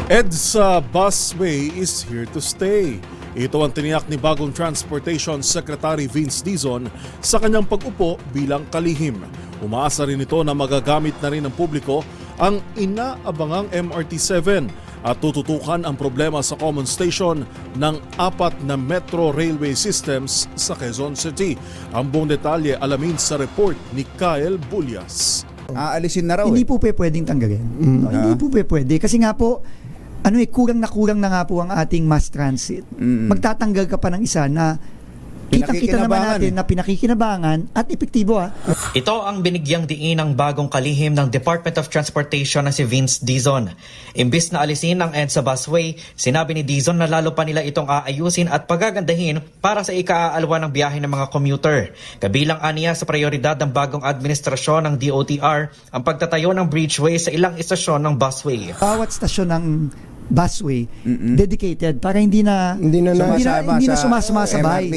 EDSA Busway is here to stay. Ito ang tiniyak ni bagong Transportation Secretary Vince Dizon sa kanyang pag-upo bilang kalihim. Umaasa rin ito na magagamit na rin ng publiko ang inaabangang MRT-7 at tututukan ang problema sa common station ng 4 na metro railway systems sa Quezon City. Ang buong detalye alamin sa report ni Kyle Bulyas. Aalisin na raw Hindi po pwedeng tanggalin. Hindi po pwede. Kasi nga po, kulang na nga po ang ating mass transit. Magtatanggal ka pa ng isa na kita-kita naman natin na pinakikinabangan at epektibo. Ito ang binigyang diin ng bagong kalihim ng Department of Transportation na si Vince Dizon. Imbis na alisin ang EDSA Busway, sinabi ni Dizon na lalo pa nila itong aayusin at pagagandahin para sa ika-aalwa ng biyahe ng mga commuter. Kabilang aniya sa prioridad ng bagong administrasyon ng DOTR ang pagtatayo ng bridgeway sa ilang istasyon ng busway. Bawat stasyon ng busway dedicated para hindi na sumasabay.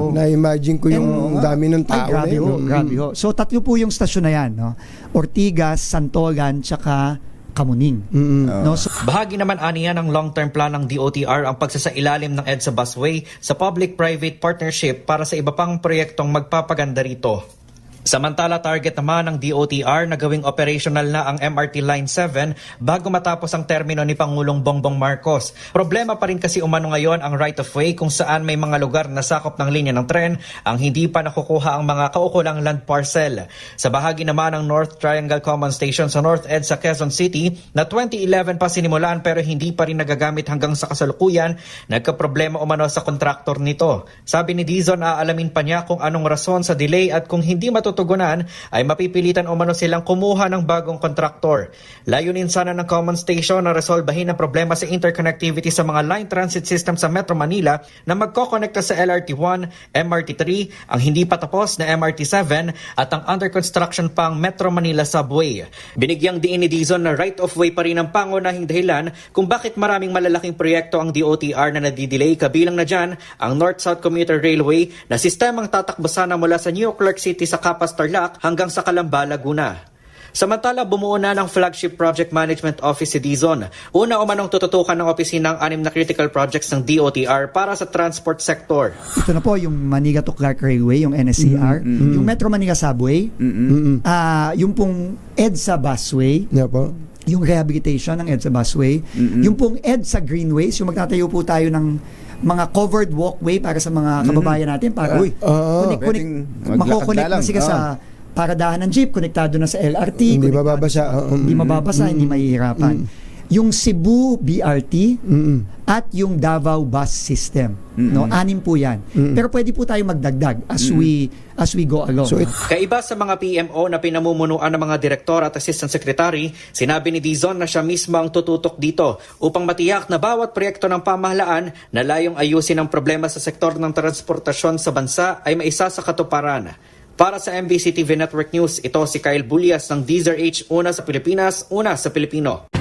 Na-imagine ko yung dami ng tao na yun. Grabe ho. So 3 po yung stasyon na yan, no? Ortigas, Santolan, tsaka Kamuning. No? So, Bahagi naman aniya ng long-term plan ng DOTR ang pagsasailalim ng EDSA Busway sa public-private partnership para sa iba pang proyektong magpapaganda rito. Samantala, target naman ng DOTR na gawing operational na ang MRT Line 7 bago matapos ang termino ni Pangulong Bongbong Marcos. Problema pa rin kasi umano ngayon ang right-of-way kung saan may mga lugar na sakop ng linya ng tren ang hindi pa nakukuha ang mga kaukulang land parcel. Sa bahagi naman ng North Triangle Common Station sa North EDSA Quezon City na 2011 pa sinimulan pero hindi pa rin nagagamit hanggang sa kasalukuyan, nagkaproblema umano sa kontraktor nito. Sabi ni Dizon, aalamin pa niya kung anong rason sa delay at kung hindi matutugunan ay mapipilitan umano silang kumuha ng bagong kontraktor. Layunin sana ng common station na resolbahin ang problema sa interconnectivity sa mga line transit system sa Metro Manila na magkokonekta sa LRT1, MRT3, ang hindi pa tapos na MRT7 at ang under construction pang Metro Manila Subway. Binigyang diin ni Dizon na right-of-way pa rin ang pangunahing dahilan kung bakit maraming malalaking proyekto ang DOTR na nadidelay, kabilang na dyan ang North-South Commuter Railway na sistemang tatakbo sana mula sa New Clark City sa Capas, Tarlac hanggang sa Calamba, Laguna. Samantala, bumuo na ng flagship project management office si Dizon. Una umanong tututukan ng opisina ng 6 na critical projects ng DOTR para sa transport sector. ito na po yung Maniga to Clark Railway, yung NSCR, yung Metro Manila Subway, yung pong EDSA Busway, yung rehabilitation ng EDSA Busway, yung pong EDSA Greenways, yung magtatayo po tayo ng mga covered walkway para sa mga kababayan natin para makokonect na sila sa paradahan ng jeep, konektado na sa LRT, Hindi mababasa. hindi mahihirapan. Yung Cebu BRT at yung Davao Bus System, no, 6 po 'yan. Pero pwede po tayo magdagdag as we go along. So Kaiba sa mga PMO na pinamumunuan ng mga direktor at assistant secretary, sinabi ni Dizon na siya mismo ang tututok dito upang matiyak na bawat proyekto ng pamahalaan na layong ayusin ang problema sa sektor ng transportasyon sa bansa ay maisa sa katuparan. Para sa MBC TV Network News, ito si Kyle Bulyas ng DZRH, una sa Pilipinas, una sa Pilipino.